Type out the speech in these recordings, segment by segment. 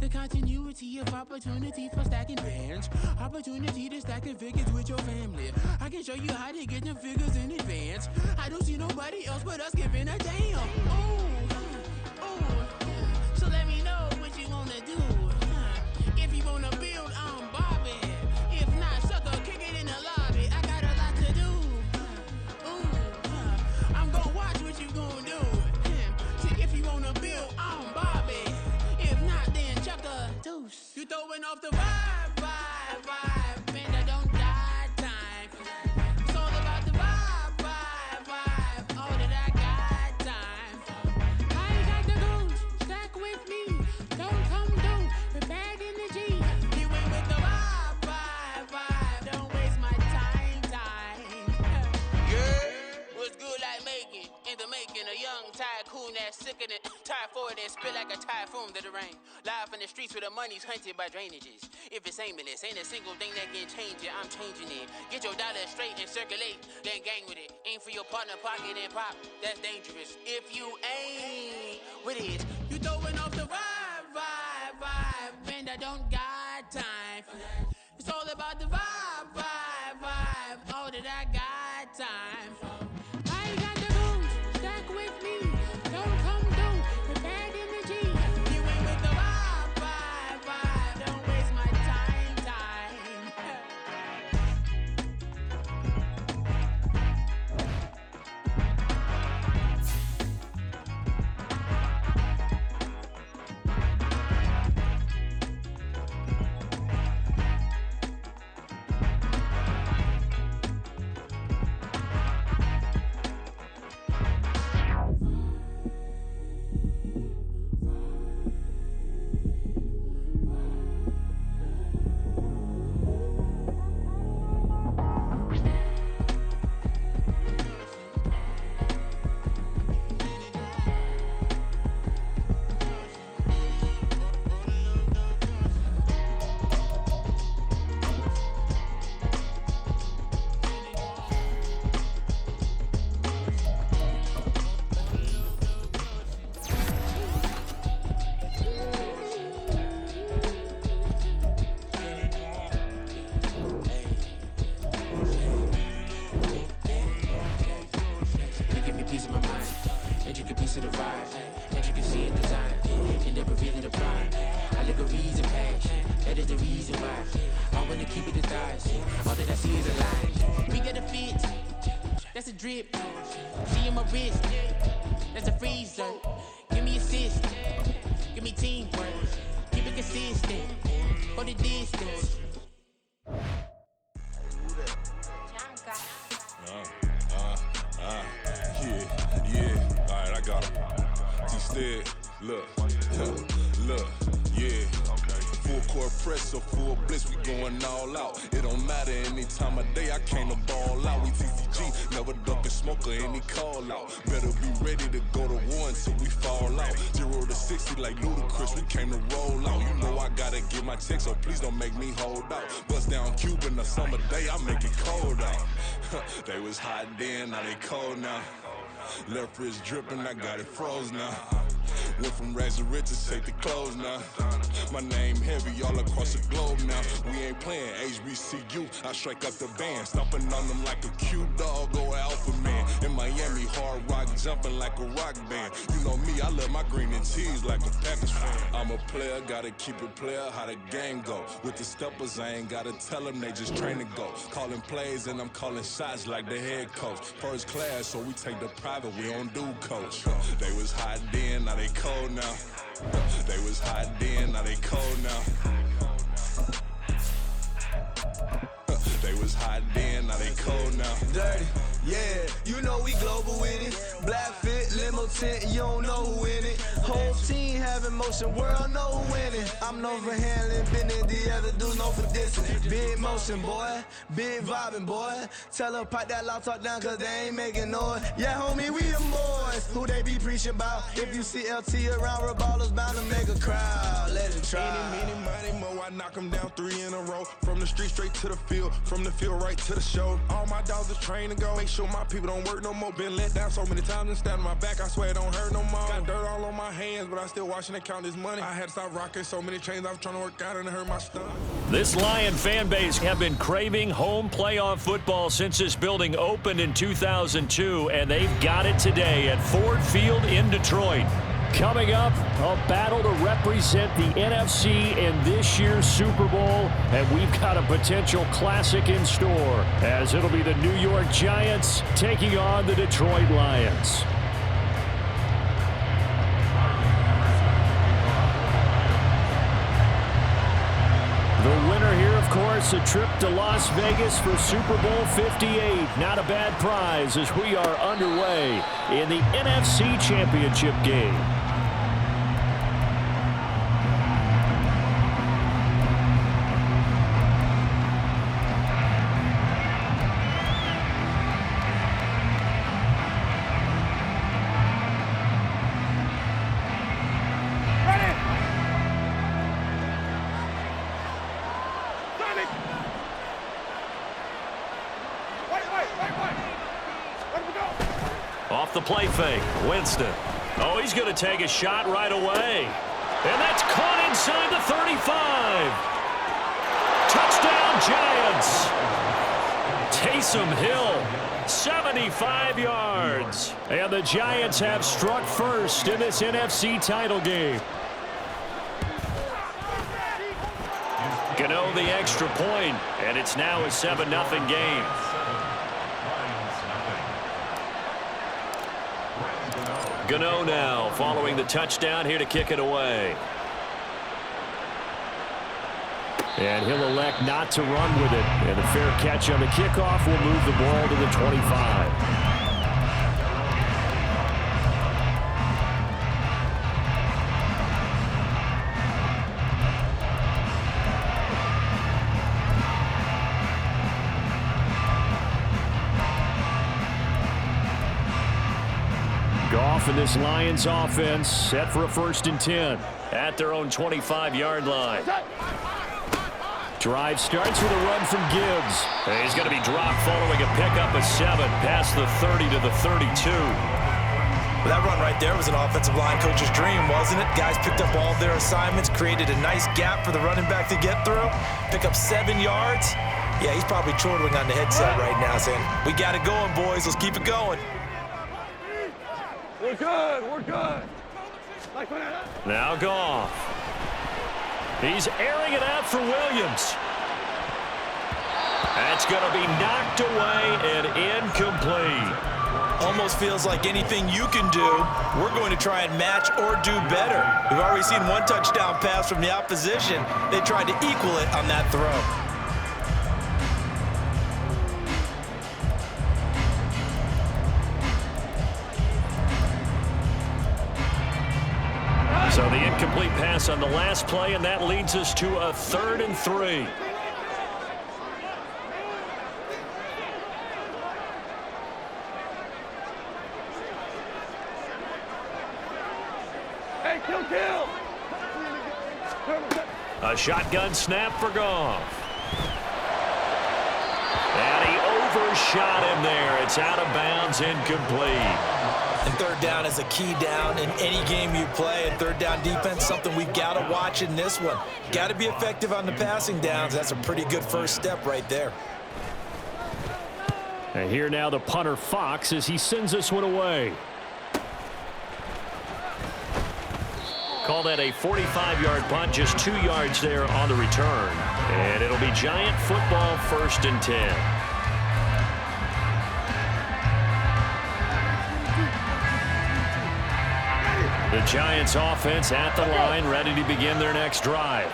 The continuity of opportunity for stacking bands. Opportunity to stack the figures with your family. I can show you how to get them figures in advance. I don't see nobody else but us giving a damn. So let me know what you wanna do. If you wanna build, I'm Bobby. If not, sucker, kick it in the lobby. I got a lot to do. I'm gonna watch what you gonna do. See, if you wanna build, I'm Bobby. If not, then chuck a deuce. You throwing off the vibe. Man, I don't die time. It's all about the vibe. Oh, that I got time. I ain't got the goose. Stack with me. Don't come through with bad energy. You ain't with the vibe. Don't waste my time. Yeah. What's good like making? In the making, a young tycoon that's sickening. Tire forward and spit like a typhoon to the rain. Live in the streets where the money's hunted by drainages. If it's aimless, ain't a single thing that can change it. I'm changing it. Get your dollar straight and circulate. Then gang with it. Aim for your partner, pocket and pop. That's dangerous. If you ain't with it, you throwing off the vibe. Man, I don't got time for that. It's all about the vibe. All that I got time for. I ain't got the booze. Stack with me. Don't come through with bad energy. You ain't with the vibe. Don't waste my time. That's a drip. She in my wrist. That's a freezer. Give me assist. Give me teamwork. Keep it consistent. For the distance. Yeah. Alright, I got him. Instead, look, yeah. Full court press, so full blitz, we going all out. It don't matter any time of day, I came to ball out. We TCG, never duck a smoke or any call out. Better be ready to go to war until we fall out. 0 to 60 like Ludacris, we came to roll out. You know I gotta get my check, so please don't make me hold out. Bust down Cuban a summer day, I make it cold out. They was hot then, now they cold now. Left wrist dripping, I got it froze now. Went from rags to riches, take the clothes now. My name heavy all across the globe now. We ain't playing HBCU, I strike up the band. Stomping on them like a cute dog or alpha man. In Miami, hard rock jumping like a rock band. You know me, I love my green and cheese like a Packers fan. I'm a player, gotta keep it player, how the game go. With the steppers, I ain't gotta tell them, they just train to go. Calling plays and I'm calling shots like the head coach. First class, so we take the private, we don't do coach. They was hot then, now they cold now. They was hot then, now they cold now. They was hot then, now they cold now. Dirty, yeah, you know we global with it. Black fit, limo tent, you don't know who in it. Whole team having motion, world know who winning. I'm known for handling business, the other dudes known for dissing. Big motion, boy, big vibing, boy. Tell her pipe that loud talk down, cause they ain't making noise. Yeah, homie, we the boys, who they be preaching about. If you see LT around, Reballer's bound to make a crowd. Let it try. Any, money, more I knock them down 3 in a row. From the street straight to the field, from the field right to the show. All my dogs is trained to go. Make sure my people don't work no more. Been let down so many times and stabbed my back. I swear it don't hurt no more. Got dirt all on my hands, but I still watching and count this money. I had to stop rocking so many chains. I was trying to work out and it hurt my stomach. This Lion fan base have been craving home playoff football since this building opened in 2002, and they've got it today at Ford Field in Detroit. Coming up, a battle to represent the NFC in this year's Super Bowl, and we've got a potential classic in store, as it'll be the New York Giants taking on the Detroit Lions. The winner here, of course, a trip to Las Vegas for Super Bowl 58. Not a bad prize as we are underway in the NFC Championship game. Off the play fake, Winston. Oh, he's going to take a shot right away. And that's caught inside the 35. Touchdown, Giants. Taysom Hill, 75 yards. And the Giants have struck first in this NFC title game. Gano the extra point, and it's now a 7-0 game. Gano now following the touchdown here to kick it away. And he'll elect not to run with it. And the fair catch on the kickoff will move the ball to the 25. Goff and this Lions offense set for a 1st and 10 at their own 25-yard line. Drive starts with a run from Gibbs. And he's going to be dropped following a pickup of 7 past the 30 to the 32. Well, that run right there was an offensive line coach's dream, wasn't it? Guys picked up all their assignments, created a nice gap for the running back to get through, pick up 7 yards. Yeah, he's probably chortling on the headset right now saying, we got it going, boys. Let's keep it going. We're good. We're good. Now Goff. He's airing it out for Williams. That's going to be knocked away and incomplete. Almost feels like anything you can do, we're going to try and match or do better. We've already seen 1 touchdown pass from the opposition. They tried to equal it on that throw. So the incomplete pass on the last play, and that leads us to a 3rd and 3. Hey, kill. A shotgun snap for Goff. And he overshot him there. It's out of bounds, incomplete. And 3rd down is a key down in any game you play. And 3rd down defense, something we've got to watch in this one. Got to be effective on the passing downs. That's a pretty good first step right there. And here now the punter Fox as he sends this one away. Call that a 45-yard punt, just 2 yards there on the return. And it'll be Giant football 1st and 10. The Giants offense at the line, ready to begin their next drive.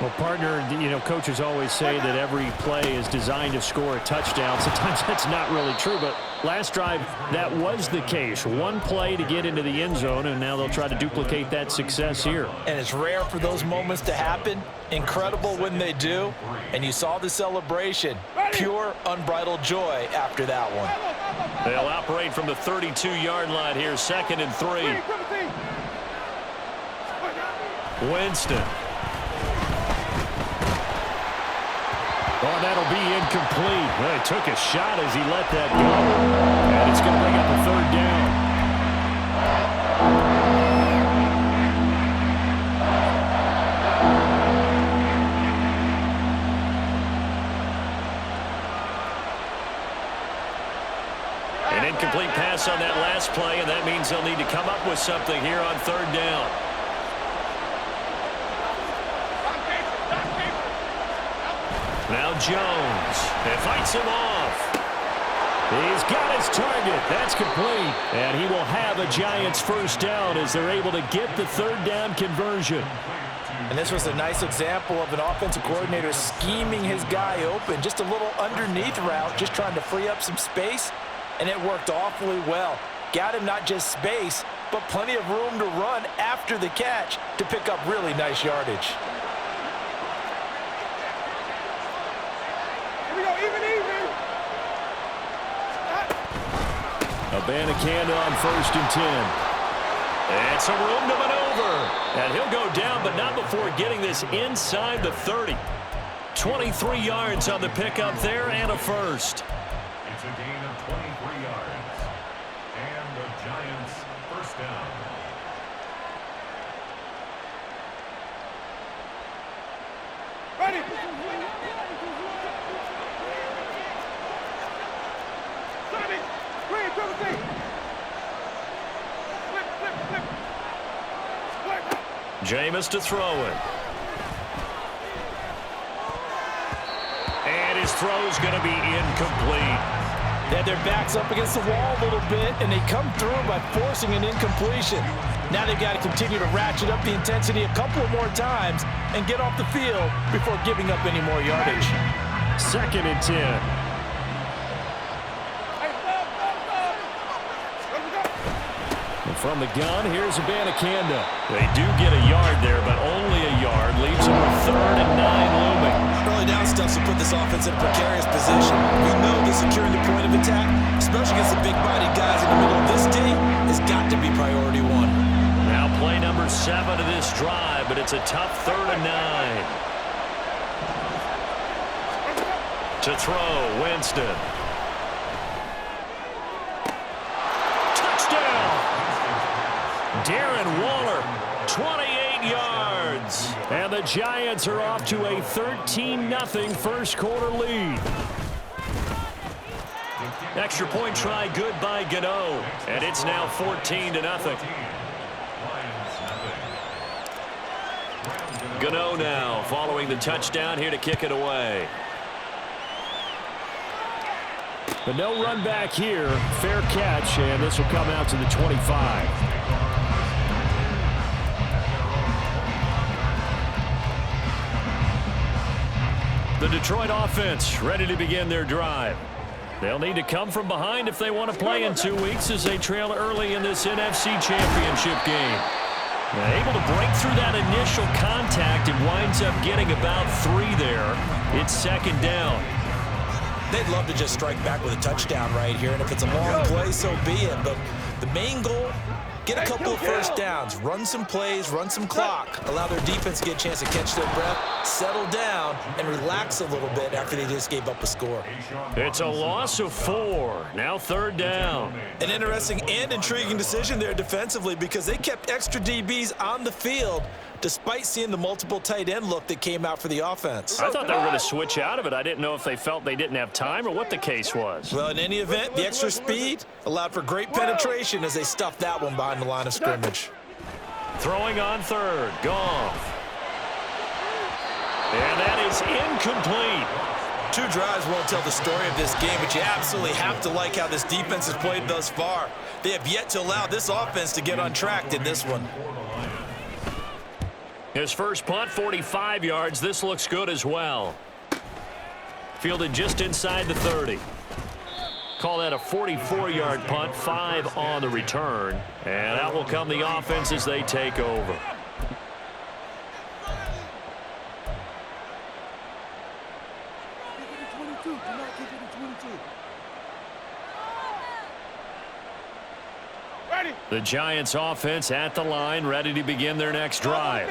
Well, partner, coaches always say that every play is designed to score a touchdown. Sometimes that's not really true, but last drive, that was the case. 1 play to get into the end zone, and now they'll try to duplicate that success here. And it's rare for those moments to happen. Incredible when they do. And you saw the celebration. Pure, unbridled joy after that one. They'll operate from the 32-yard line here, 2nd and 3. Oh, that'll be incomplete. Well, he took a shot as he let that go. And it's going to bring up a third down. An incomplete pass on that last play, and that means they'll need to come up with something here on third down. Now Jones, and fights him off. He's got his target. That's complete. And he will have a Giants first down as they're able to get the third down conversion. And this was a nice example of an offensive coordinator scheming his guy open. Just a little underneath route, just trying to free up some space, and it worked awfully well. Got him not just space, but plenty of room to run after the catch to pick up really nice yardage. Abanikanda on 1st and 10. And some room to maneuver. And he'll go down, but not before getting this inside the 30. 23 yards on the pickup there and a first. It's a gain of 23 yards. And the Giants first down. Ready. Jameis to throw it. And his throw's going to be incomplete. They had their backs up against the wall a little bit, and they come through by forcing an incompletion. Now they've got to continue to ratchet up the intensity a couple more times and get off the field before giving up any more yardage. 2nd and 10. From the gun, here's Abanikanda. They do get a yard there, but only a yard. Leaves them with 3rd and 9 looming. Early down stuff will put this offense in a precarious position. We know that securing the point of attack, especially against the big-bodied guys in the middle of this D, has got to be priority 1. Now play number 7 of this drive, but it's a tough 3rd and 9. To throw, Winston. Darren Waller, 28 yards. And the Giants are off to a 13-0 first quarter lead. Extra point try good by Gano. And it's now 14-0. Gano now following the touchdown here to kick it away. But no run back here. Fair catch, and this will come out to the 25. The Detroit offense ready to begin their drive. They'll need to come from behind if they want to play in 2 weeks as they trail early in this NFC Championship game. Able to break through that initial contact and winds up getting about 3 there. It's 2nd down. They'd love to just strike back with a touchdown right here, and if it's a long play, so be it. But the main goal, get a couple of first downs, run some plays, run some clock, allow their defense to get a chance to catch their breath, settle down, and relax a little bit after they just gave up a score. It's a loss of 4. Now 3rd down. An interesting and intriguing decision there defensively because they kept extra DBs on the field despite seeing the multiple tight end look that came out for the offense. I thought they were going to switch out of it. I didn't know if they felt they didn't have time or what the case was. Well, in any event, the extra speed allowed for great penetration as they stuffed that one behind the line of scrimmage. Throwing on 3rd, Goff. And that is incomplete. 2 drives won't tell the story of this game, but you absolutely have to like how this defense has played thus far. They have yet to allow this offense to get on track in this one. His first punt, 45 yards. This looks good as well. Fielded just inside the 30. Call that a 44-yard punt, 5 on the return. And out will come the offense as they take over. Ready. The Giants offense at the line, ready to begin their next drive.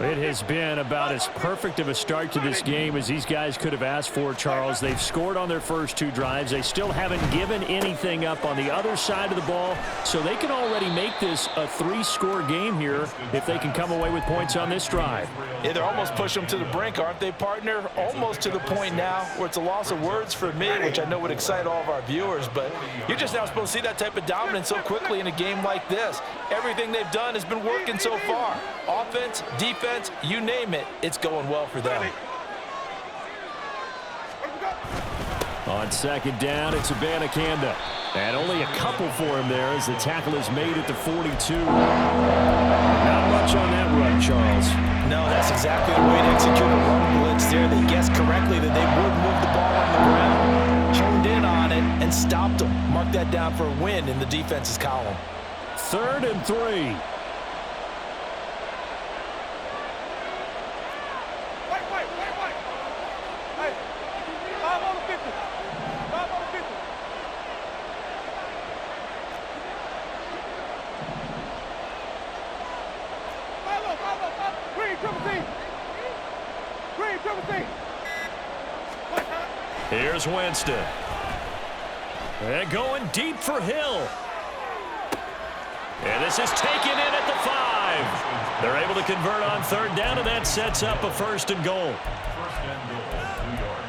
It has been about as perfect of a start to this game as these guys could have asked for, Charles. They've scored on their first 2 drives. They still haven't given anything up on the other side of the ball, so they can already make this a 3-score game here if they can come away with points on this drive. Yeah, they're almost pushing them to the brink, aren't they, partner? Almost to the point now where it's a loss of words for me, which I know would excite all of our viewers, but you're just now supposed to see that type of dominance so quickly in a game like this. Everything they've done has been working so far. Offense, defense, you name it, it's going well for them. On second down, it's Abanikanda. And only a couple for him there as the tackle is made at the 42. Not much on that run, Charles. No, that's exactly the way to execute a run blitz there. They guessed correctly that they would move the ball on the ground, honed in on it, and stopped them. Mark that down for a win in the defense's column. 3rd and 3. Here's Winston. And going deep for Hill. And this is taken in at the 5. They're able to convert on 3rd down, and that sets up a 1st and goal. 1st and goal, New York.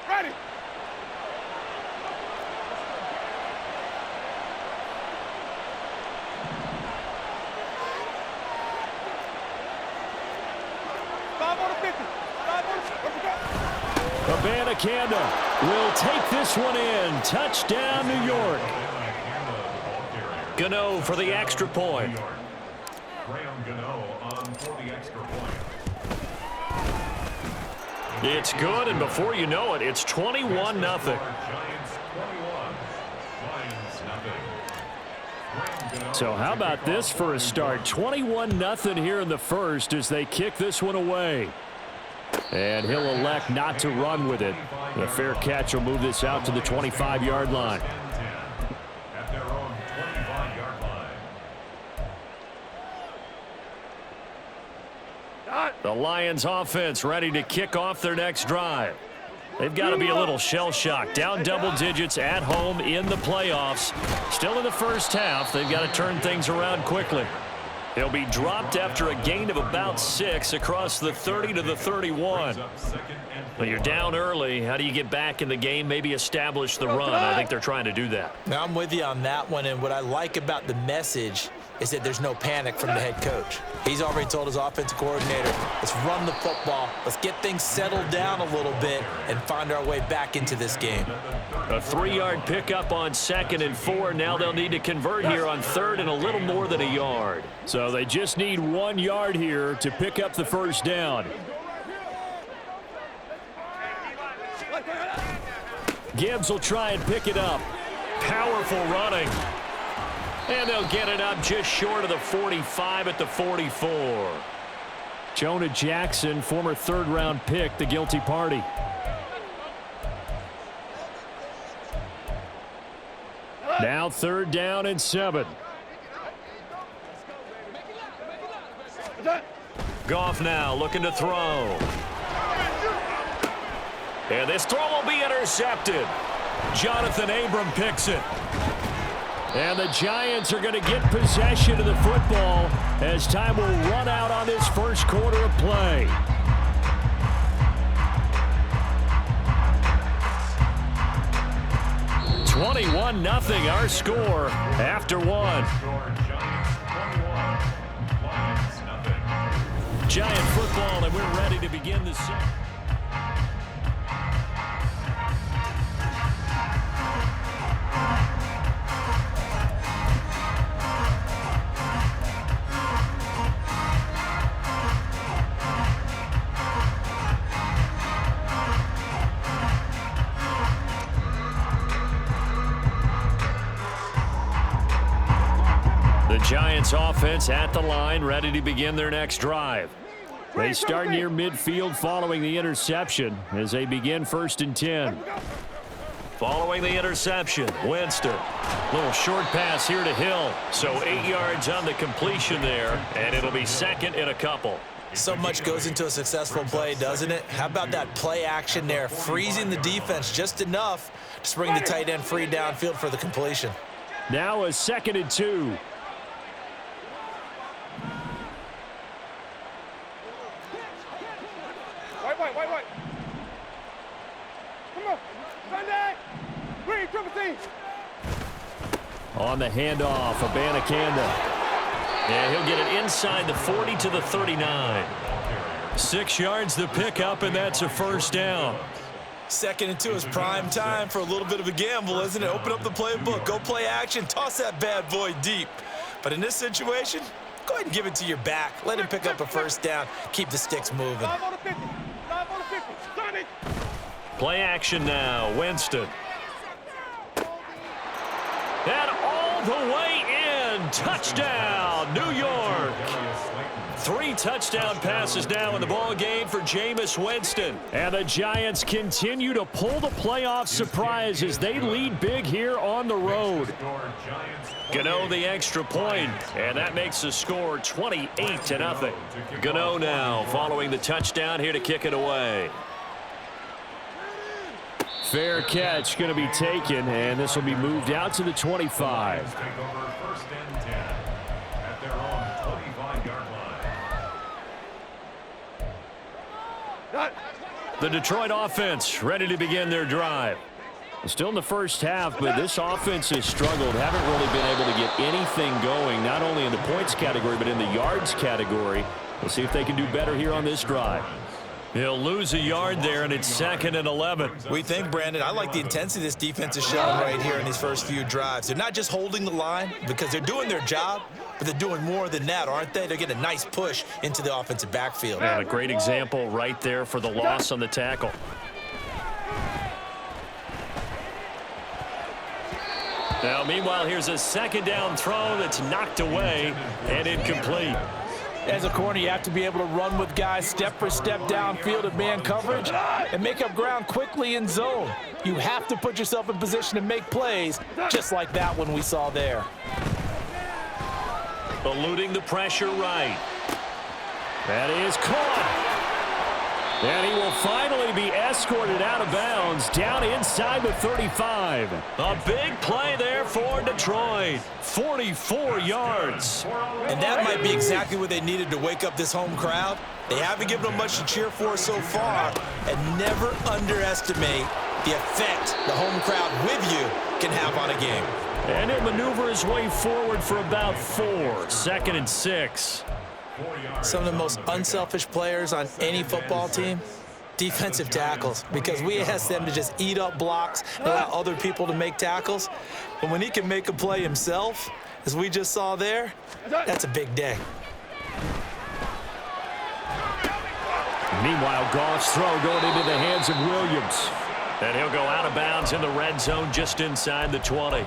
Ready. Abanikanda will take this one in. Touchdown, New York. Gano for the extra point. Graham Gano on for the extra point. It's good, and before you know it, it's 21-0. Giants 21, Lions nothing. So how about this for a start? 21-0 here in the first as they kick this one away. And he'll elect not to run with it. The fair catch will move this out to the 25-yard line. At their own 25-yard line. The Lions offense ready to kick off their next drive. They've got to be a little shell-shocked. Down double digits at home in the playoffs. Still in the first half. They've got to turn things around quickly. They'll be dropped after a gain of about 6 across the 30 to the 31. Well, you're down early. How do you get back in the game, maybe establish the run? I think they're trying to do that. Now, I'm with you on that one, and what I like about the message is that there's no panic from the head coach. He's already told his offensive coordinator, let's run the football, let's get things settled down a little bit and find our way back into this game. A 3-yard pickup on 2nd and 4. Now they'll need to convert here on 3rd and a little more than a yard. So they just need 1 yard here to pick up the first down. Gibbs will try and pick it up. Powerful running. And they'll get it up just short of the 45 at the 44. Jonah Jackson, former 3rd-round pick, the guilty party. Now 3rd down and 7. Goff now looking to throw. And this throw will be intercepted. Jonathan Abram picks it. And the Giants are going to get possession of the football as time will run out on this first quarter of play. (21-0) our score after 1. Giant football, and we're ready to begin the second. The Giants offense at the line, ready to begin their next drive. They start near midfield following the interception as they begin 1st and 10. Following the interception, Winston. Little short pass here to Hill. So 8 yards on the completion there, and it'll be 2nd and a couple. So much goes into a successful play, doesn't it? How about that play action there, freezing the defense just enough to spring the tight end free downfield for the completion. Now a 2nd and 2. Wait. Come on. Sunday. Green, triple team. On the handoff, Abanikanda. Yeah, he'll get it inside the 40 to the 39. 6 yards the pickup, and that's a 1st down. 2nd and 2 is prime time for a little bit of a gamble, isn't it? Open up the playbook, go play action, toss that bad boy deep. But in this situation, go ahead and give it to your back. Let him pick up a 1st down. Keep the sticks moving. 5 on the 50. 5 on the 50. Sunday. Play action now, Winston. And all the way in, touchdown, New York. 3 touchdown passes now in the ball game for Jameis Winston. And the Giants continue to pull the playoff surprise as they lead big here on the road. Gano the extra point, and that makes the score 28-0. Gano now following the touchdown here to kick it away. Fair catch going to be taken, and this will be moved out to the 25. Take over 1st and 10 at their own 25-yard line. The Detroit offense ready to begin their drive. Still in the first half, but this offense has struggled. Haven't really been able to get anything going, not only in the points category, but in the yards category. We'll see if they can do better here on this drive. He'll lose a yard there, and it's 2nd and 11. We think, Brandon, I like the intensity this defense is showing right here in these first few drives. They're not just holding the line because they're doing their job, but they're doing more than that, aren't they? They're getting a nice push into the offensive backfield. And a great example right there for the loss on the tackle. Now, meanwhile, here's a 2nd down throw that's knocked away and incomplete. As a corner, you have to be able to run with guys step for step downfield in man coverage and make up ground quickly in zone. You have to put yourself in position to make plays, just like that one we saw there. Eluding the pressure right. That is caught. And he will finally be escorted out of bounds down inside the 35. A big play there for Detroit. 44 yards. And that might be exactly what they needed to wake up this home crowd. They haven't given them much to cheer for so far. And never underestimate the effect the home crowd with you can have on a game. And he'll maneuver his way forward for about 4. 2nd and 6. Some of the most unselfish players on any football team, defensive tackles, because we ask them to just eat up blocks and allow other people to make tackles. But when he can make a play himself, as we just saw there, that's a big day. Meanwhile, Goff's throw going into the hands of Williams. And he'll go out of bounds in the red zone just inside the 20.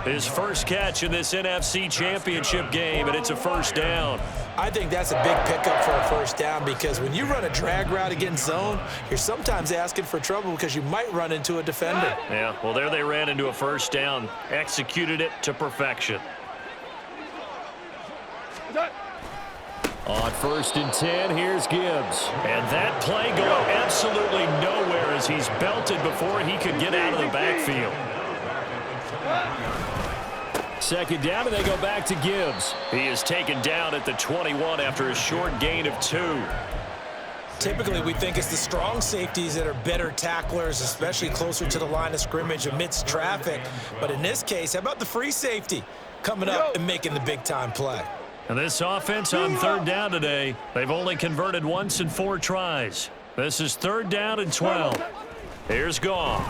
His first catch in this NFC Championship game, and it's a 1st down. I think that's a big pickup for a 1st down because when you run a drag route against zone, you're sometimes asking for trouble because you might run into a defender. Yeah, well, there they ran into a 1st down, executed it to perfection. On 1st and 10, here's Gibbs. And that play going absolutely nowhere as he's belted before he could get out of the backfield. 2nd down, and they go back to Gibbs. He is taken down at the 21 after a short gain of 2. Typically, we think it's the strong safeties that are better tacklers, especially closer to the line of scrimmage amidst traffic. But in this case, how about the free safety coming up and making the big-time play? And this offense on 3rd down today, they've only converted once in 4 tries. This is 3rd down and 12. Here's Goff.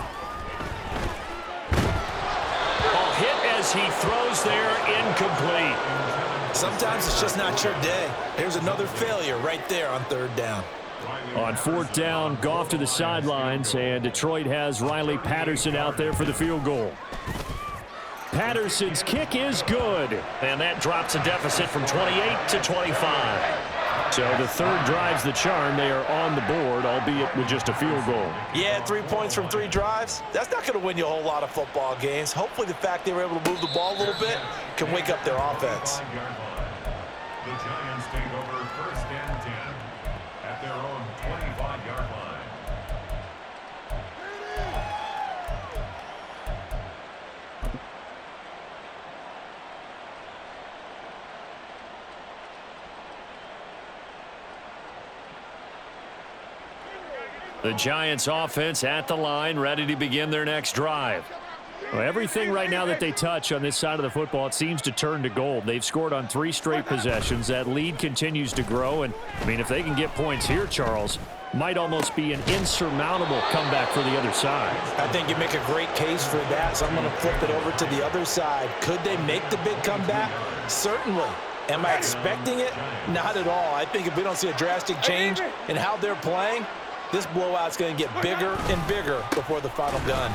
Hit as he throws there, incomplete. Sometimes it's just not your day. Here's another failure right there on 3rd down. On 4th down, Goff to the sidelines, and Detroit has Riley Patterson out there for the field goal. Patterson's kick is good. And that drops a deficit from 28 to 25. So the third drive's the charm. They are on the board, albeit with just a field goal. Yeah, 3 points from 3 drives. That's not going to win you a whole lot of football games. Hopefully the fact they were able to move the ball a little bit can wake up their offense. The Giants take over 1st and 10 at their own 25-yard line. The Giants offense at the line, ready to begin their next drive. Well, everything right now that they touch on this side of the football, it seems to turn to gold. They've scored on 3 straight possessions. That lead continues to grow. And, I mean, if they can get points here, Charles, might almost be an insurmountable comeback for the other side. I think you make a great case for that, so I'm going to flip it over to the other side. Could they make the big comeback? Certainly. Am I expecting it? Not at all. I think if we don't see a drastic change in how they're playing, this blowout's going to get bigger and bigger before the final gun.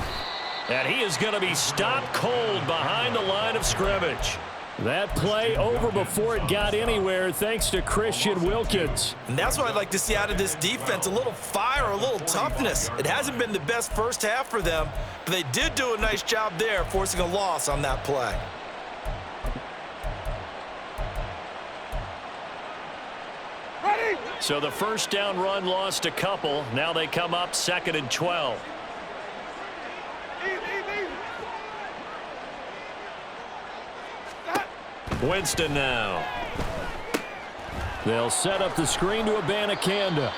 And he is going to be stopped cold behind the line of scrimmage. That play over before it got anywhere thanks to Christian Wilkins. And that's what I'd like to see out of this defense, a little fire, a little toughness. It hasn't been the best first half for them, but they did do a nice job there forcing a loss on that play. So the first down run lost a couple. Now they come up 2nd and 12. Winston now. They'll set up the screen to Abanikanda.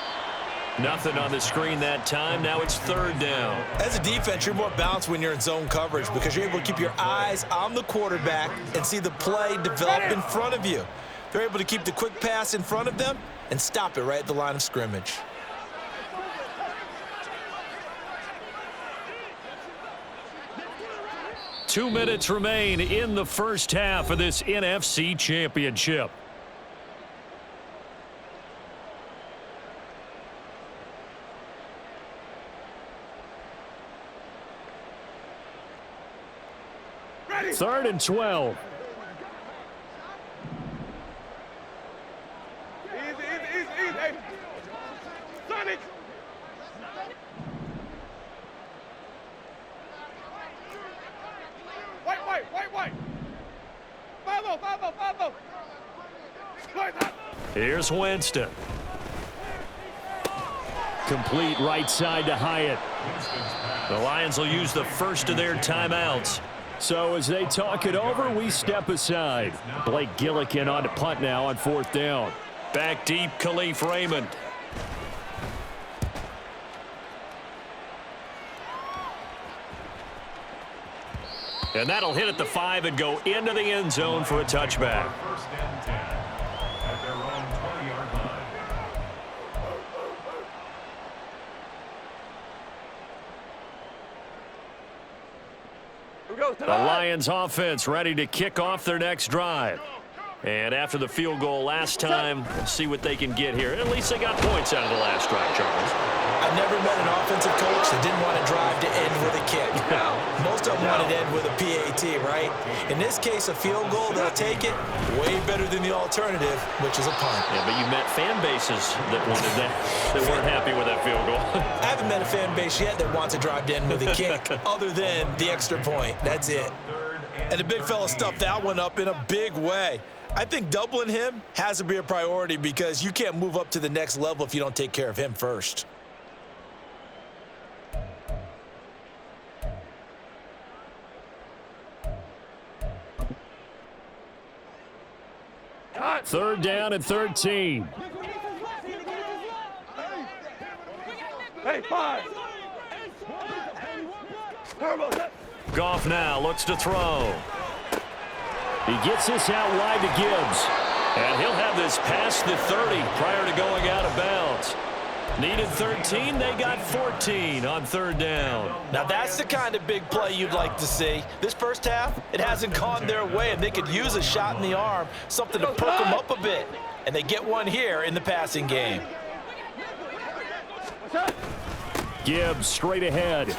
Nothing on the screen that time. Now it's 3rd down. As a defense, you're more balanced when you're in zone coverage because you're able to keep your eyes on the quarterback and see the play develop in front of you. They're able to keep the quick pass in front of them and stop it right at the line of scrimmage. Two minutes remain in the first half of this NFC Championship. Ready. 3rd and 12. Easy. Hey. Sonic. White. Follow. Here's Winston. Complete right side to Hyatt. The Lions will use the first of their timeouts. So as they talk it over, we step aside. Blake Gillikin on to punt now on 4th down. Back deep, Khalif Raymond. And that'll hit at the 5 and go into the end zone for a touchback. 1st and 10 at their own 20-yard line. The Lions offense ready to kick off their next drive. And after the field goal last time, we'll see what they can get here. At least they got points out of the last drive, Charles. I've never met an offensive coach that didn't want to drive to end with a kick. Most of them want to end with a PAT, right? In this case, a field goal, they'll take it way better than the alternative, which is a punt. Yeah, but you met fan bases that wanted that, that weren't happy with that field goal. I haven't met a fan base yet that wants to drive to end with a kick other than the extra point. That's it. And the big fella stuffed that one up in a big way. I think doubling him has to be a priority because you can't move up to the next level if you don't take care of him first. Third down and 13. Hey, 5. Goff now looks to throw. He gets this out wide to Gibbs. And he'll have this past the 30 prior to going out of bounds. Needed 13, they got 14 on 3rd down. Now that's the kind of big play you'd like to see. This first half, it hasn't gone their way, and they could use a shot in the arm, something to perk them up a bit. And they get one here in the passing game. Gibbs straight ahead.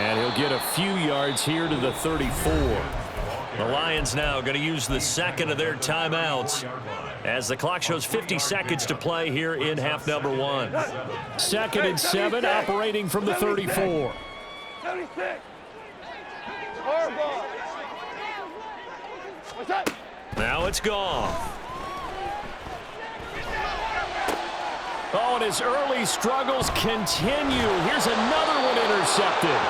And he'll get a few yards here to the 34. The Lions now going to use the second of their timeouts as the clock shows 50 seconds to play here in half number 1. 2nd and 7, operating from the 34. 76. Horrible. What's up? Now it's gone. Oh, and his early struggles continue. Here's another one intercepted.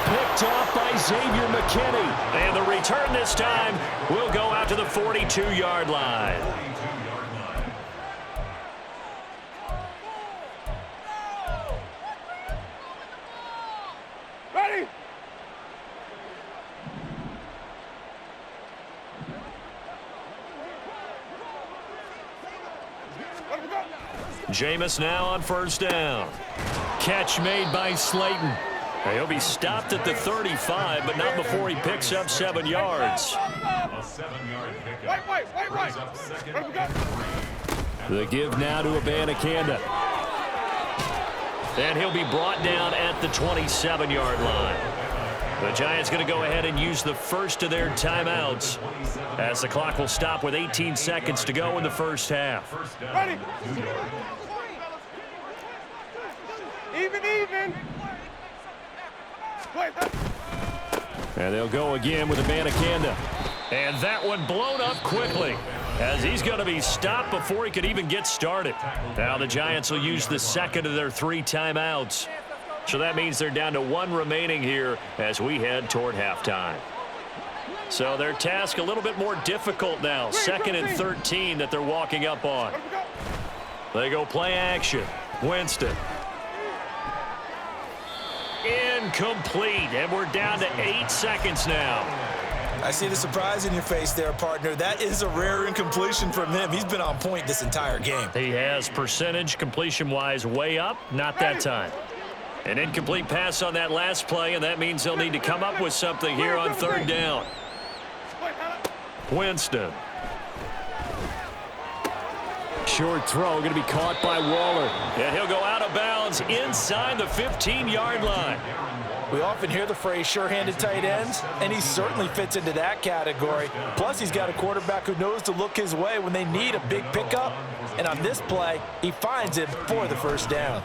Picked off by Xavier McKinney. And the return this time will go out to the 42-yard line. Ready? Let him go. Jameis now on first down. Catch made by Slayton. He'll be stopped at the 35, but not before he picks up 7 yards. A 7-yard pickup. Wait. Brings up second Let him go. and 3. The give now to Abanikanda. And he'll be brought down at the 27-yard line. The Giants going to go ahead and use the first of their timeouts as the clock will stop with 18 seconds to go in the first half. Ready? Even. Wait. And they'll go again with Abanikanda. And that one blown up quickly as he's going to be stopped before he could even get started. Now the Giants will use the second of their 3 timeouts. So that means they're down to 1 remaining here as we head toward halftime. So their task a little bit more difficult now. 2nd and 13 that they're walking up on. They go play action. Winston. Incomplete. And we're down to 8 seconds now. I see the surprise in your face there, partner. That is a rare incompletion from him. He's been on point this entire game. He has percentage completion-wise way up. Not that time. An incomplete pass on that last play, and that means they'll need to come up with something here on 3rd down. Winston. Short throw going to be caught by Waller. And he'll go out of bounds inside the 15-yard line. We often hear the phrase sure-handed tight ends, and he certainly fits into that category. Plus, he's got a quarterback who knows to look his way when they need a big pickup. And on this play, he finds it for the first down.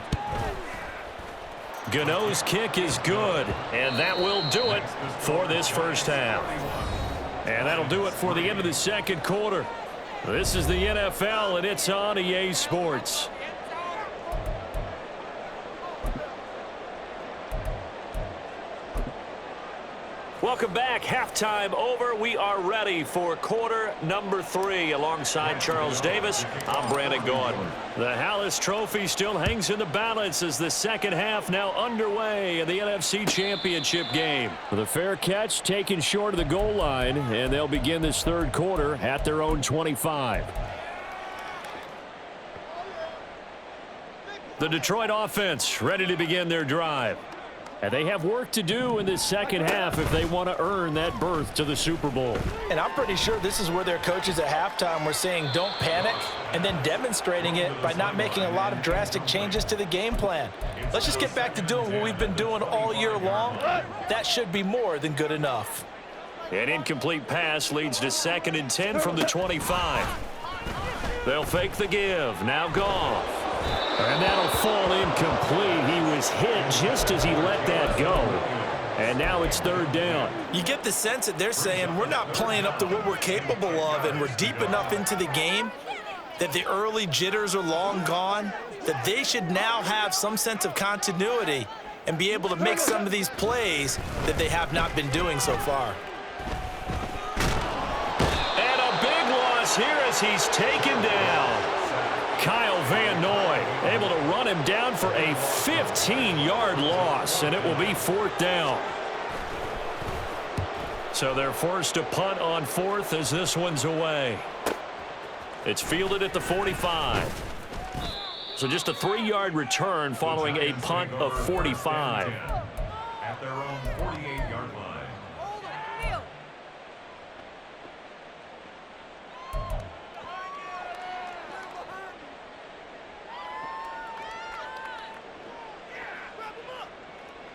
Gano's kick is good, and that will do it for this first half. And that'll do it for the end of the second quarter. This is the NFL, and it's on EA Sports. Welcome back. Halftime over. We are ready for quarter number 3. Alongside Charles Davis, I'm Brandon Gordon. The Hallis Trophy still hangs in the balance as the second half now underway in the NFC Championship game. The fair catch taken short of the goal line, and they'll begin this third quarter at their own 25. The Detroit offense ready to begin their drive. And they have work to do in this second half if they want to earn that berth to the Super Bowl. And I'm pretty sure this is where their coaches at halftime were saying don't panic, and then demonstrating it by not making a lot of drastic changes to the game plan. Let's just get back to doing what we've been doing all year long. That should be more than good enough. An incomplete pass leads to 2nd and 10 from the 25. They'll fake the give. Now Goff. And that'll fall incomplete. He was hit just as he let that go. And now it's 3rd down. You get the sense that they're saying we're not playing up to what we're capable of, and we're deep enough into the game that the early jitters are long gone, that they should now have some sense of continuity and be able to make some of these plays that they have not been doing so far. And a big loss here as he's taken down. Kyle Van Noy able to run him down for a 15-yard loss, and it will be 4th down. So they're forced to punt on 4th as this one's away. It's fielded at the 45. So just a 3-yard return following a punt of 45. At their own 48-yard line.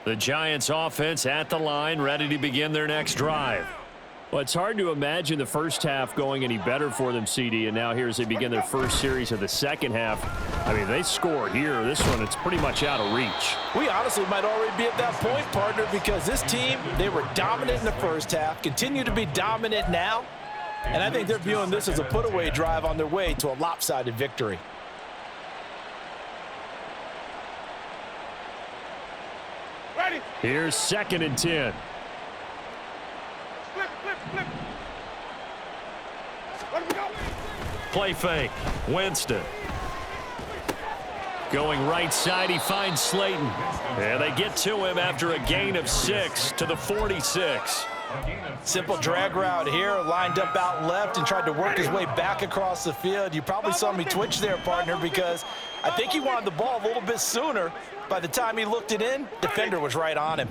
The Giants offense at the line, ready to begin their next drive. Well, it's hard to imagine the first half going any better for them, CD, and now here as they begin their first series of the second half. I mean, they score here. This one, it's pretty much out of reach. We honestly might already be at that point, partner, because this team, they were dominant in the first half, continue to be dominant now, and I think they're viewing this as a put-away drive on their way to a lopsided victory. Ready. Here's 2nd and 10. Flip. Let him go. Play fake. Winston. Going right side, he finds Slayton. And they get to him after a gain of 6 to the 46. Simple drag route here, lined up out left and tried to work his way back across the field. You probably saw me twitch there, partner, because I think he wanted the ball a little bit sooner. By the time he looked it in, defender was right on him.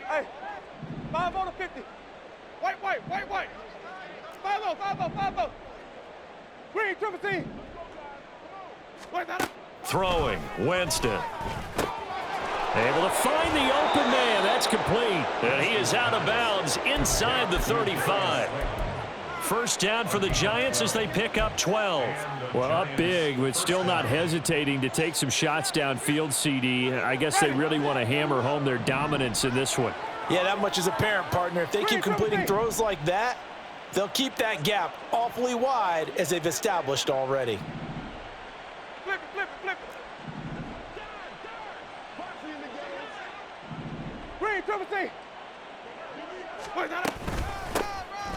Hey, 5 on the 50. White. 5-0. Green, triple team. Throwing. Winston. Able to find the open man. That's complete. And he is out of bounds inside the 35. First down for the Giants as they pick up 12. Well, up big, but still not hesitating to take some shots downfield, CD. I guess they really want to hammer home their dominance in this one. Yeah, that much is apparent, partner. If they keep completing throws like that, they'll keep that gap awfully wide as they've established already. Flip it. Green, triple team.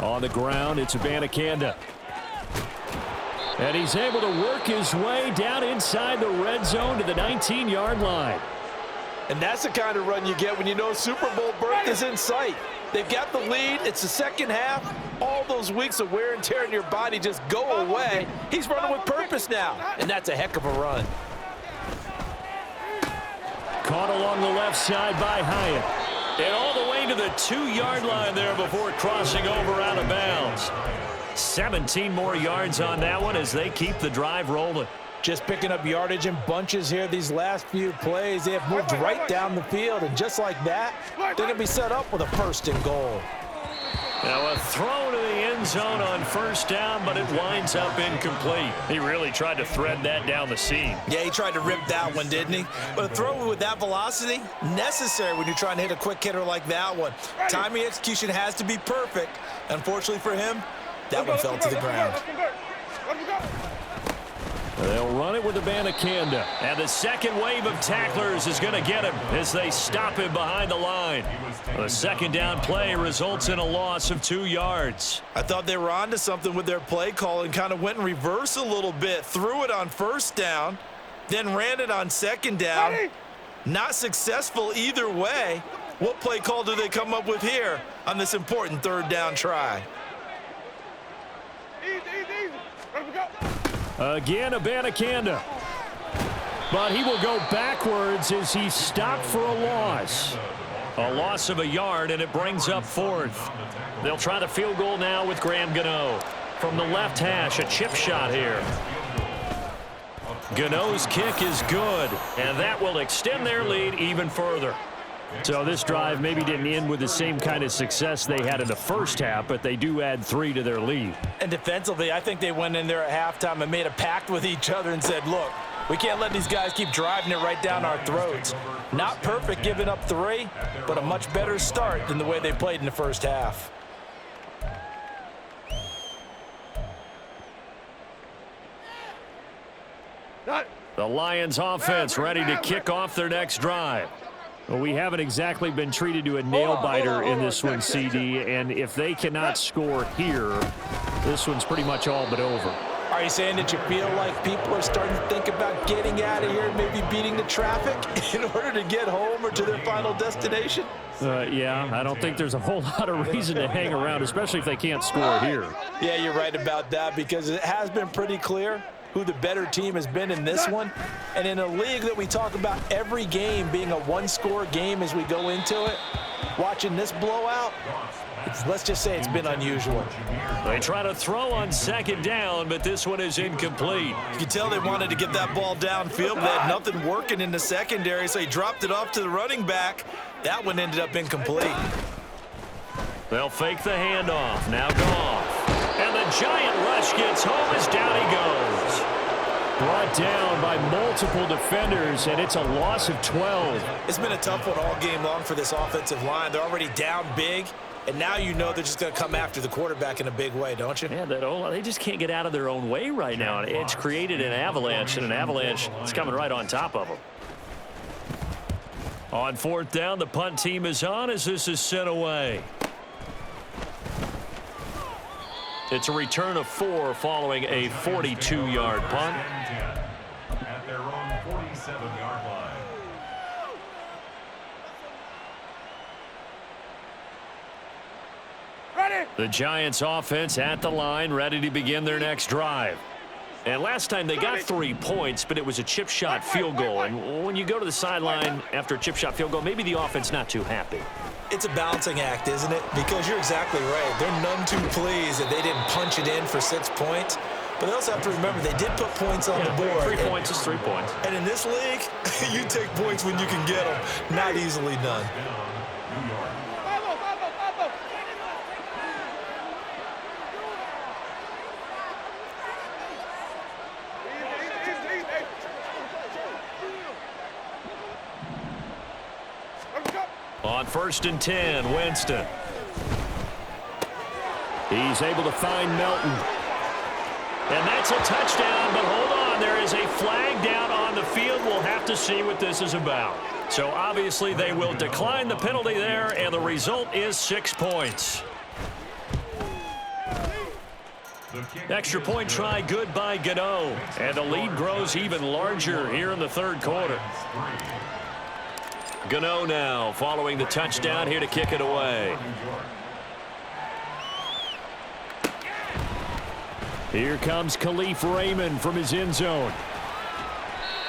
On the ground, it's Abanikanda. And he's able to work his way down inside the red zone to the 19-yard line. And that's the kind of run you get when you know Super Bowl berth is in sight. They've got the lead. It's the second half. All those weeks of wear and tear in your body just go away. He's running with purpose now, and that's a heck of a run. Caught along the left side by Hyatt. And all the way to the 2-yard line there before crossing over out of bounds. 17 more yards on that one as they keep the drive rolling. Just picking up yardage in bunches here these last few plays. They have moved right down the field, and just like that, they're going to be set up with a 1st and goal. Now a throw to the end zone on first down, but it winds up incomplete. He really tried to thread that down the seam. Yeah, he tried to rip that one, didn't he? But a throw with that velocity, necessary when you're trying to hit a quick hitter like that one. Timing execution has to be perfect. Unfortunately for him, that one fell to the ground. They'll run it with Abanikanda. And the second wave of tacklers is going to get him as they stop him behind the line. The second down play results in a loss of 2 yards. I thought they were onto something with their play call and kind of went in reverse a little bit. Threw it on first down, then ran it on second down. Not successful either way. What play call do they come up with here on this important 3rd down try? Easy. Let him go. Again, Abanikanda. But he will go backwards as he's stopped for a loss. A loss of a yard, and it brings up 4th. They'll try the field goal now with Graham Gano. From the left hash, a chip shot here. Gano's kick is good, and that will extend their lead even further. So this drive maybe didn't end with the same kind of success they had in the first half, but they do add 3 to their lead. And defensively, I think they went in there at halftime and made a pact with each other and said, look, we can't let these guys keep driving it right down our throats. Not perfect giving up 3, but a much better start than the way they played in the first half. The Lions offense ready to kick off their next drive. Well, we haven't exactly been treated to a nail-biter in this one, CD, and if they cannot score here, this one's pretty much all but over. Are you saying that you feel like people are starting to think about getting out of here and maybe beating the traffic in order to get home or to their final destination? Yeah, I don't think there's a whole lot of reason to hang around, especially if they can't score here. Yeah, you're right about that because it has been pretty clear who the better team has been in this one. And in a league that we talk about every game being a one-score game as we go into it, watching this blowout, let's just say it's been unusual. They try to throw on second down, but this one is incomplete. You can tell they wanted to get that ball downfield, but they had nothing working in the secondary, so he dropped it off to the running back. That one ended up incomplete. They'll fake the handoff. Now Goff. And the giant rush gets home as down he goes. Brought down by multiple defenders, and it's a loss of 12. It's been a tough one all game long for this offensive line. They're already down big, and now you know they're just going to come after the quarterback in a big way, don't you? Yeah, they just can't get out of their own way right now. It's created an avalanche, and an avalanche is coming right on top of them. On fourth down, the punt team is on as this is sent away. It's a return of 4 following a 42-yard punt. At their own 47-yard line. Ready? The Giants offense at the line, ready to begin their next drive. And last time they got 3 points, but it was a chip shot field goal. And when you go to the sideline after a chip shot field goal, maybe the offense not too happy. It's a balancing act, isn't it? Because you're exactly right. They're none too pleased that they didn't punch it in for 6 points. But they also have to remember they did put points on the board. 3 points is 3 points. And in this league, you take points when you can get them. Not easily done. On 1st and 10, Winston. He's able to find Melton. And that's a touchdown, but hold on. There is a flag down on the field. We'll have to see what this is about. So obviously they will decline the penalty there, and the result is 6 points. Extra point try good by Gano. And the lead grows even larger here in the third quarter. Gano now following the touchdown here to kick it away. Here comes Khalif Raymond from his end zone.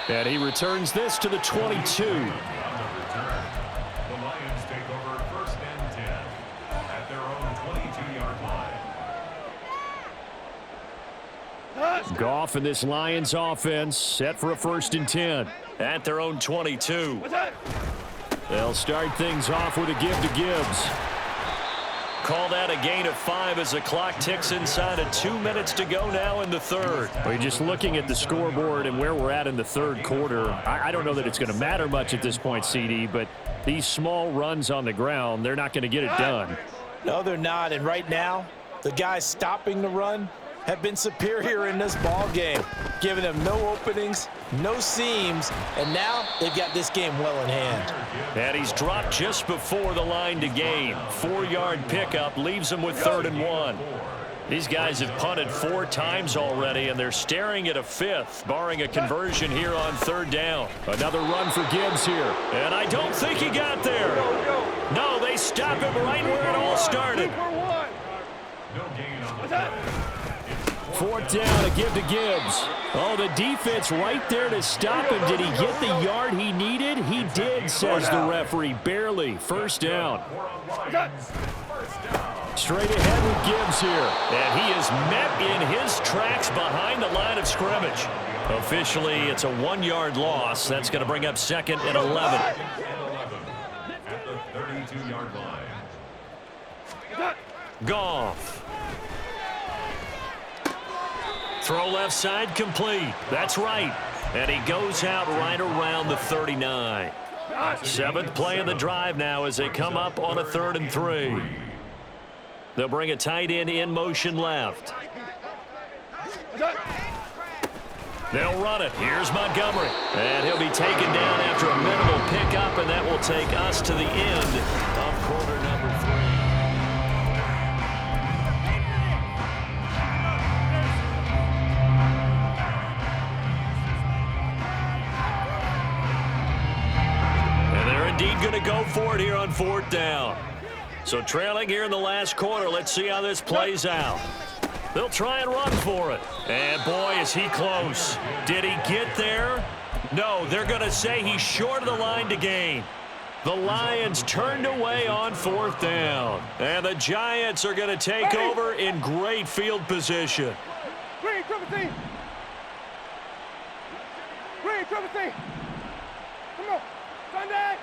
And he returns this to the 22. The Lions take over 1st and 10 at their own 22-yard line. Goff and this Lions offense set for a 1st and 10 at their own 22. They'll start things off with a give to Gibbs. Call that a gain of 5 as the clock ticks inside of 2 minutes to go now in the third. We're just looking at the scoreboard and where we're at in the third quarter. I don't know that it's going to matter much at this point, CD, but these small runs on the ground, they're not going to get it done. No, they're not. And right now, the guys stopping the run have been superior in this ball game, giving them no openings, no seams, and now they've got this game well in hand. And he's dropped just before the line to gain. 4-yard pickup leaves him with 3rd and 1. These guys have punted 4 times already, and they're staring at a 5th, barring a conversion here on 3rd down. Another run for Gibbs here, and I don't think he got there. No, they stop him right where it all started. No gain on the play. 4th down, a give to Gibbs. Oh, the defense right there to stop him. Did he get the yard he needed? He did, says the referee. Barely. 1st down. Straight ahead with Gibbs here. And he is met in his tracks behind the line of scrimmage. Officially, it's a 1-yard loss. That's going to bring up 2nd and 11. At the 32-yard line. Goff. Throw left side complete. That's right. And he goes out right around the 39. 7th play of the drive now as they come up on a 3rd and 3. They'll bring a tight end in motion left. They'll run it. Here's Montgomery. And he'll be taken down after a minimal pickup, and that will take us to the end of quarter number 3. Indeed going to go for it here on 4th down. So trailing here in the last quarter. Let's see how this plays out. They'll try and run for it. And boy, is he close. Did he get there? No, they're going to say he's short of the line to gain. The Lions turned away on 4th down. And the Giants are going to take over in great field position. Green, triple team. Green, triple team. Come on. Sunday.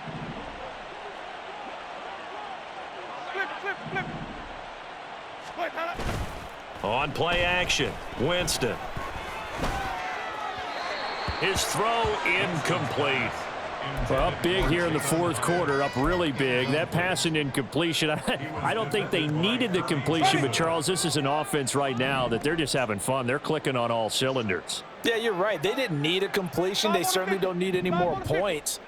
Flip, flip, flip. Wait, on play action, Winston. His throw incomplete. Well, up big here in the 4th quarter, up really big. That pass and incompletion, I don't think they needed the completion, but Charles, this is an offense right now that they're just having fun. They're clicking on all cylinders. Yeah, you're right. They didn't need a completion. They certainly don't need any more points,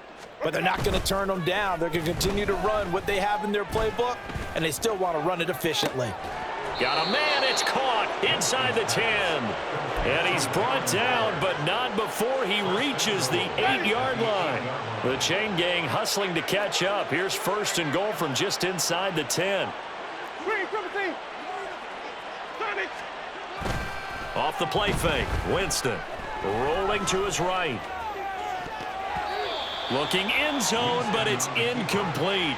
but they're not going to turn them down. They're going to continue to run what they have in their playbook, and they still want to run it efficiently. Got a man, it's caught inside the 10. And he's brought down, but not before he reaches the 8-yard line. The chain gang hustling to catch up. Here's 1st and goal from just inside the 10. Off the play fake, Winston rolling to his right. Looking end zone, but it's incomplete.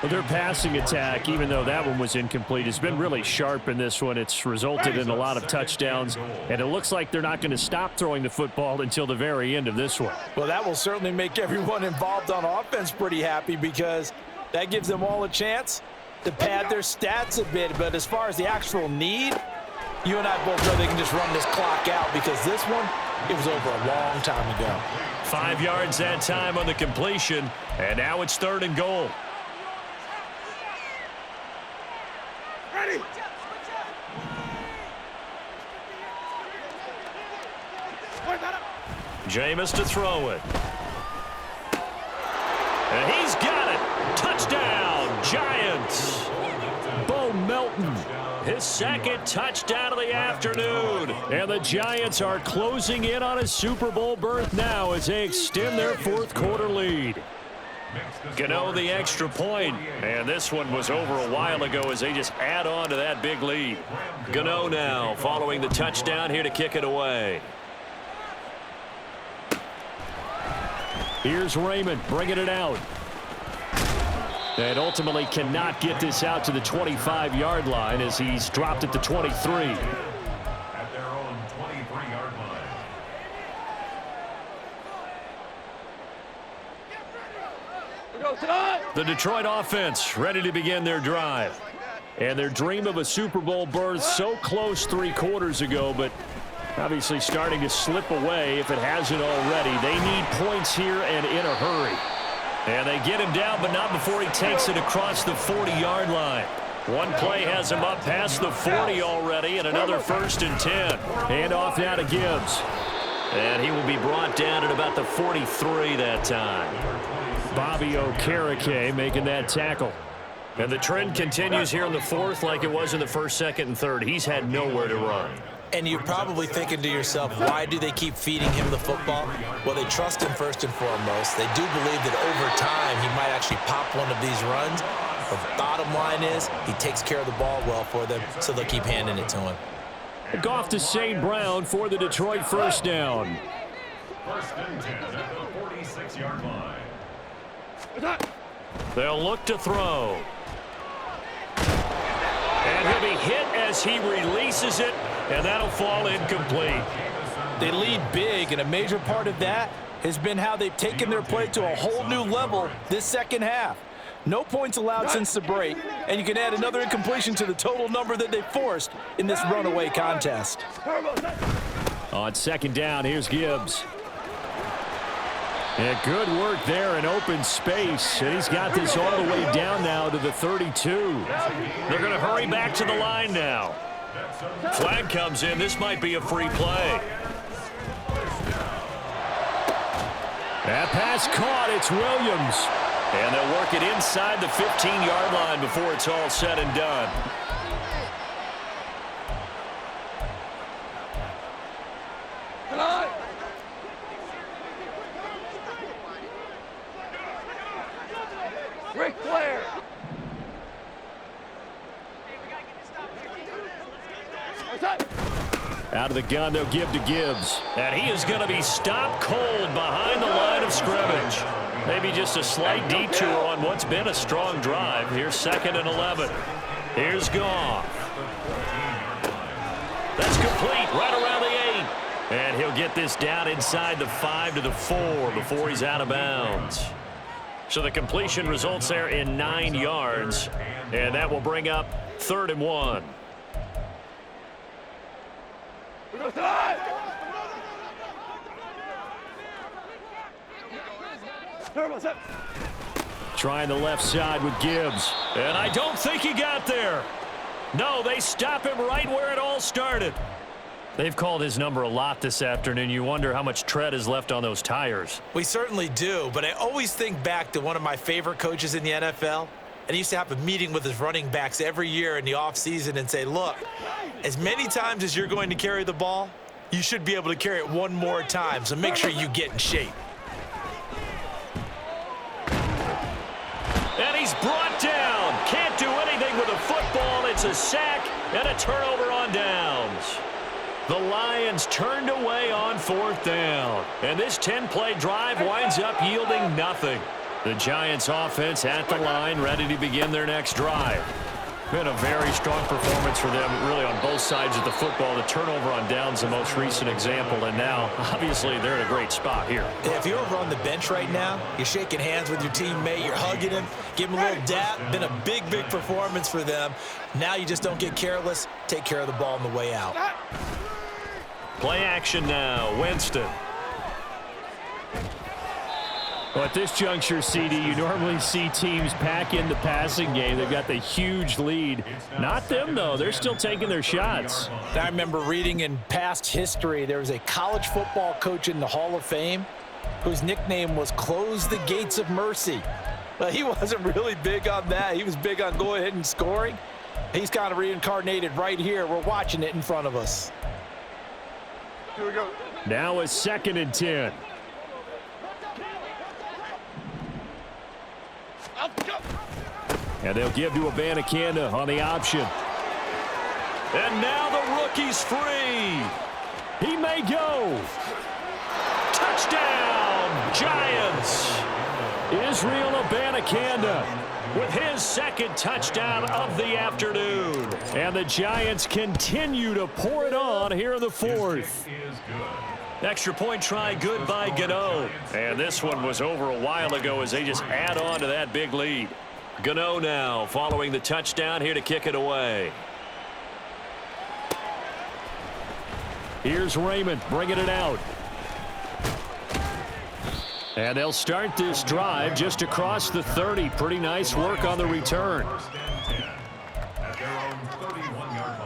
Well, their passing attack, even though that one was incomplete, has been really sharp in this one. It's resulted in a lot of touchdowns, and it looks like they're not going to stop throwing the football until the very end of this one. Well, that will certainly make everyone involved on offense pretty happy because that gives them all a chance to pad their stats a bit. But as far as the actual need, you and I both know they can just run this clock out because this one, it was over a long time ago. 5 yards that time on the completion, and now it's 3rd and goal. Ready. Jameis to throw it. And he's got it. Touchdown, Giants. Bo Melton, his 2nd touchdown of the afternoon. And the Giants are closing in on a Super Bowl berth now as they extend their 4th quarter lead. Gano the extra point, and this one was over a while ago as they just add on to that big lead. Gano now following the touchdown here to kick it away. Here's Raymond bringing it out. And ultimately cannot get this out to the 25-yard line as he's dropped at the 23. At their own 23-yard line. The Detroit offense ready to begin their drive. And their dream of a Super Bowl berth so close 3 quarters ago, but obviously starting to slip away if it hasn't already. They need points here and in a hurry. And they get him down, but not before he takes it across the 40-yard line. One play has him up past the 40 already, and another 1st and 10. Hand off now to Gibbs. And he will be brought down at about the 43 that time. Bobby Okereke making that tackle. And the trend continues here in the 4th like it was in the 1st, 2nd, and 3rd. He's had nowhere to run. And you're probably thinking to yourself, why do they keep feeding him the football? Well, they trust him first and foremost. They do believe that over time he might actually pop one of these runs. But the bottom line is he takes care of the ball well for them, so they'll keep handing it to him. Goff to St. Brown for the Detroit 1st down. 1st and 10 at the 46-yard line. They'll look to throw. And he'll be hit as he releases it, and that'll fall incomplete. They lead big, and a major part of that has been how they've taken their play to a whole new level this 2nd half. No points allowed since the break, and you can add another incompletion to the total number that they forced in this runaway contest. On 2nd down, here's Gibbs. And good work there in open space. And he's got this all the way down now to the 32. They're going to hurry back to the line now. Flag comes in. This might be a free play. That pass caught. It's Williams. And they'll work it inside the 15-yard line before it's all said and done. Ric Flair. Out of the gun, they'll give to Gibbs. And he is going to be stopped cold behind the line of scrimmage. Maybe just a slight detour on what's been a strong drive. Here's 2nd and 11. Here's Goff. That's complete right around the 8. And he'll get this down inside the 5 to the 4 before he's out of bounds. So the completion results there in 9 yards. And that will bring up 3rd and 1. Trying the left side with Gibbs. And I don't think he got there. No, they stop him right where it all started. They've called his number a lot this afternoon. You wonder how much tread is left on those tires. We certainly do, but I always think back to one of my favorite coaches in the NFL. And he used to have a meeting with his running backs every year in the offseason and say, look, as many times as you're going to carry the ball, you should be able to carry it one more time, so make sure you get in shape. And he's brought down. Can't do anything with a football. It's a sack and a turnover on downs. The Lions turned away on 4th down. And this 10-play drive winds up yielding nothing. The Giants offense at the line, ready to begin their next drive. Been a very strong performance for them, really, on both sides of the football. The turnover on downs, the most recent example, and now, obviously, they're in a great spot here. If you're over on the bench right now, you're shaking hands with your teammate, you're hugging him, give him a little dap. Been a big, big performance for them. Now you just don't get careless. Take care of the ball on the way out. Play action now. Winston. Well, at this juncture, CD, you normally see teams pack in the passing game. They've got the huge lead. Not them, though. They're still taking their shots. I remember reading in past history, there was a college football coach in the Hall of Fame whose nickname was Close the Gates of Mercy. But he wasn't really big on that. He was big on going ahead and scoring. He's kind of reincarnated right here. We're watching it in front of us. Here we go. Now a 2nd and 10. And they'll give to Abanikanda on the option. And now the rookie's free. He may go. Touchdown, Giants. Israel Abanikanda with his 2nd touchdown of the afternoon. And the Giants continue to pour it on here in the 4th. Extra point try good by Gano. And this one was over a while ago as they just add on to that big lead. Gano now following the touchdown here to kick it away. Here's Raymond bringing it out. And they'll start this drive just across the 30. Pretty nice work on the return. At their own 31-yard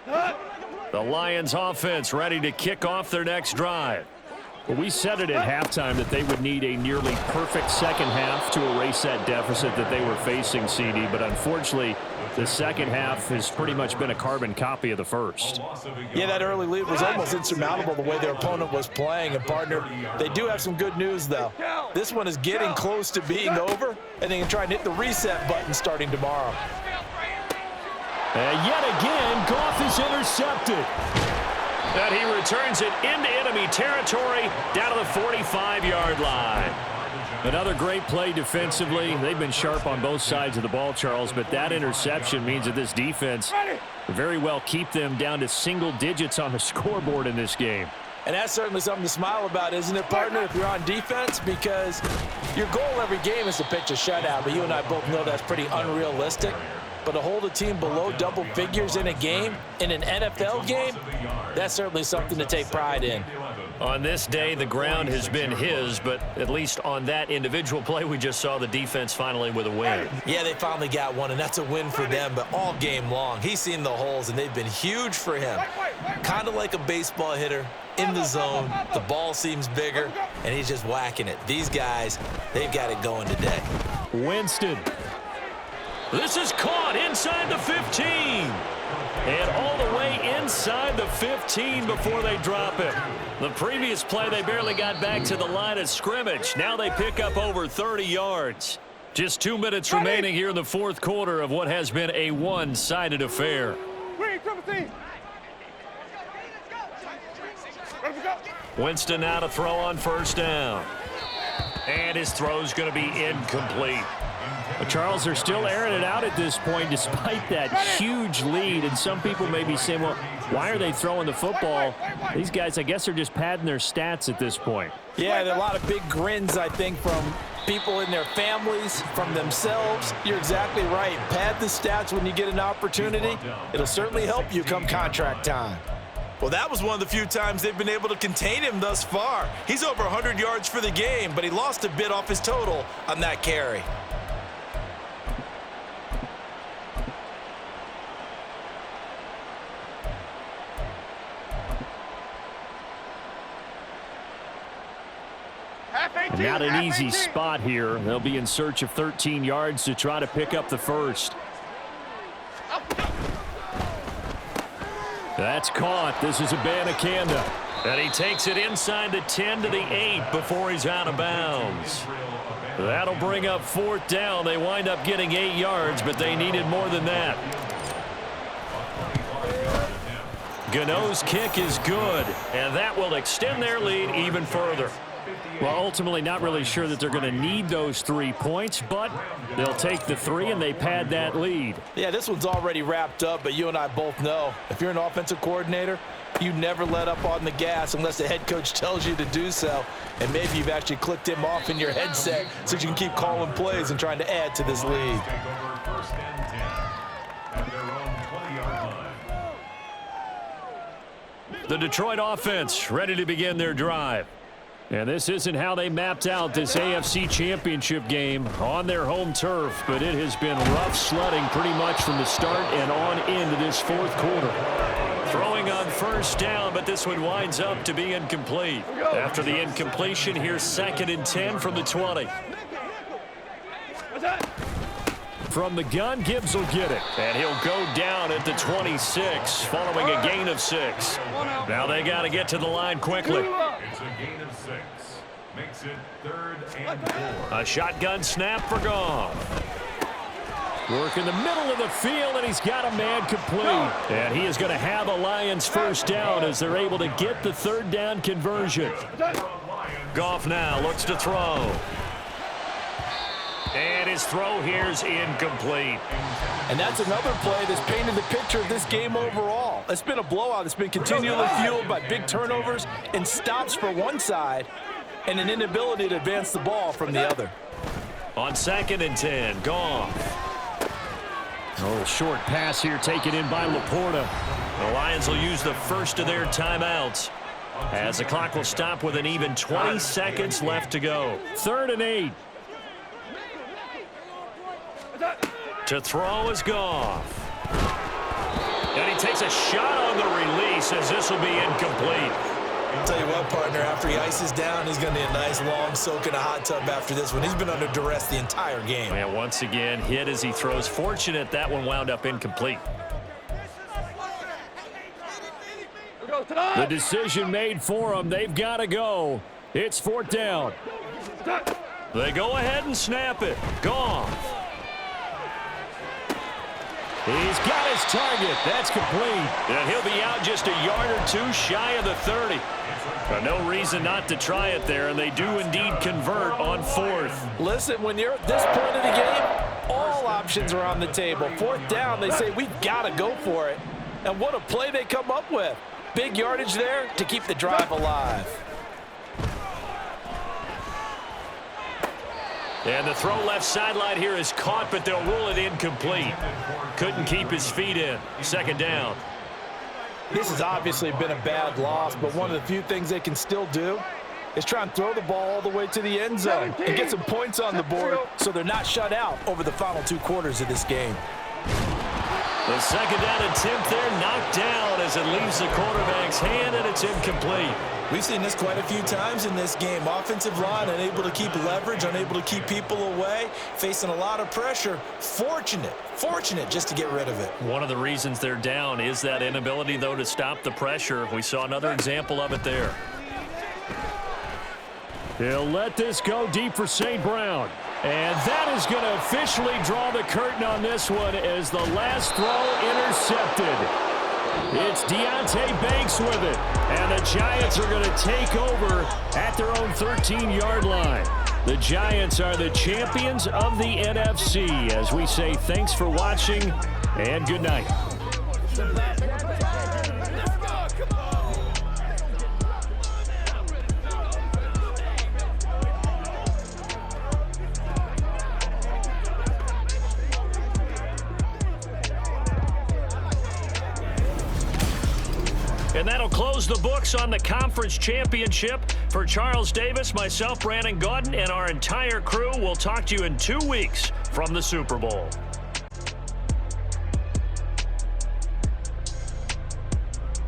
line. The Lions offense ready to kick off their next drive. Well, we said it at halftime that they would need a nearly perfect second half to erase that deficit that they were facing, CD. But unfortunately, the second half has pretty much been a carbon copy of the first. Yeah, that early lead was almost insurmountable the way their opponent was playing. And, partner, they do have some good news, though. This one is getting close to being over, and they can try and hit the reset button starting tomorrow. And yet again, Goff is intercepted. And he returns it into enemy territory down to the 45-yard line. Another great play defensively. They've been sharp on both sides of the ball, Charles, but that interception means that this defense very well keep them down to single digits on the scoreboard in this game. And that's certainly something to smile about, isn't it, partner, if you're on defense? Because your goal every game is to pitch a shutout, but you and I both know that's pretty unrealistic. But to hold a team below double figures in a game, in an NFL game, that's certainly something to take pride in. On this day, the ground has been his, but at least on that individual play, we just saw the defense finally with a win. Yeah, they finally got one, and that's a win for them, but all game long, he's seen the holes, and they've been huge for him. Kind of like a baseball hitter in the zone. The ball seems bigger, and he's just whacking it. These guys, they've got it going today. Winston. This is caught inside the 15. And all the way inside the 15 before they drop it. The previous play, they barely got back to the line of scrimmage. Now they pick up over 30 yards. Just 2 minutes remaining here in the 4th quarter of what has been a one-sided affair. Ready to go. Winston now to throw on first down. And his throw's going to be incomplete. Well, Charles, they're still airing it out at this point despite that huge lead. And some people may be saying, well, why are they throwing the football? These guys, I guess, are just padding their stats at this point. Yeah, there are a lot of big grins, I think, from people in their families, from themselves. You're exactly right. Pad the stats when you get an opportunity. It'll certainly help you come contract time. Well, that was one of the few times they've been able to contain him thus far. He's over 100 yards for the game, but he lost a bit off his total on that carry. Not an easy spot here. They'll be in search of 13 yards to try to pick up the first. That's caught. This is Abanikanda. And he takes it inside the 10 to the 8 before he's out of bounds. That'll bring up fourth down. They wind up getting 8 yards, but they needed more than that. Gano's kick is good, and that will extend their lead even further. Well, ultimately not really sure that they're going to need those 3 points, but they'll take the 3 and they pad that lead. Yeah, this one's already wrapped up, but you and I both know if you're an offensive coordinator, you never let up on the gas unless the head coach tells you to do so. And maybe you've actually clicked him off in your headset so you can keep calling plays and trying to add to this lead. The Detroit offense ready to begin their drive. And this isn't how they mapped out this AFC Championship game on their home turf, but it has been rough sledding pretty much from the start and on into this fourth quarter. Throwing on first down, but this one winds up to be incomplete. After the incompletion, here's 2nd and 10 from the 20. From the gun, Gibbs will get it. And he'll go down at the 26, following a gain of 6. Now they got to get to the line quickly. It's a gain of 6. Makes it 3rd and 4. A shotgun snap for Goff. Work in the middle of the field, and he's got a man complete. And he is going to have a Lions first down as they're able to get the 3rd down conversion. Goff now looks to throw. And his throw here's incomplete. And that's another play that's painted the picture of this game overall. It's been a blowout. It's been continually fueled by big turnovers and stops for one side and an inability to advance the ball from the other. On 2nd and 10, Goff. A little short pass here taken in by Laporta. The Lions will use the first of their timeouts as the clock will stop with an even 20 seconds left to go. 3rd and 8. To throw is Goff. And he takes a shot on the release as this will be incomplete. I'll tell you what, partner, after he ices down, he's going to need a nice long soak in a hot tub after this one. He's been under duress the entire game. And once again, hit as he throws. Fortunate that one wound up incomplete. The decision made for them. They've got to go. It's 4th down. They go ahead and snap it. Goff. He's got his target. That's complete. And he'll be out just a yard or 2 shy of the 30. No reason not to try it there, and they do indeed convert on 4th. Listen, when you're at this point of the game, all options are on the table. 4th down, they say, we've got to go for it. And what a play they come up with. Big yardage there to keep the drive alive. And the throw left sideline here is caught, but they'll rule it incomplete. Couldn't keep his feet in. 2nd down. This has obviously been a bad loss, but one of the few things they can still do is try and throw the ball all the way to the end zone and get some points on the board so they're not shut out over the final 2 quarters of this game. The 2nd down attempt there knocked down as it leaves the quarterback's hand, and it's incomplete. We've seen this quite a few times in this game. Offensive line unable to keep leverage, unable to keep people away, facing a lot of pressure. Fortunate just to get rid of it. One of the reasons they're down is that inability, though, to stop the pressure. We saw another example of it there. He'll let this go deep for St. Brown. And that is going to officially draw the curtain on this one as the last throw intercepted. It's Deonte Banks with it. And the Giants are going to take over at their own 13-yard line. The Giants are the champions of the NFC. As we say, thanks for watching and good night. And that'll close the books on the conference championship. For Charles Davis, myself, Brandon Gaudin, and our entire crew, we'll talk to you in 2 weeks from the Super Bowl.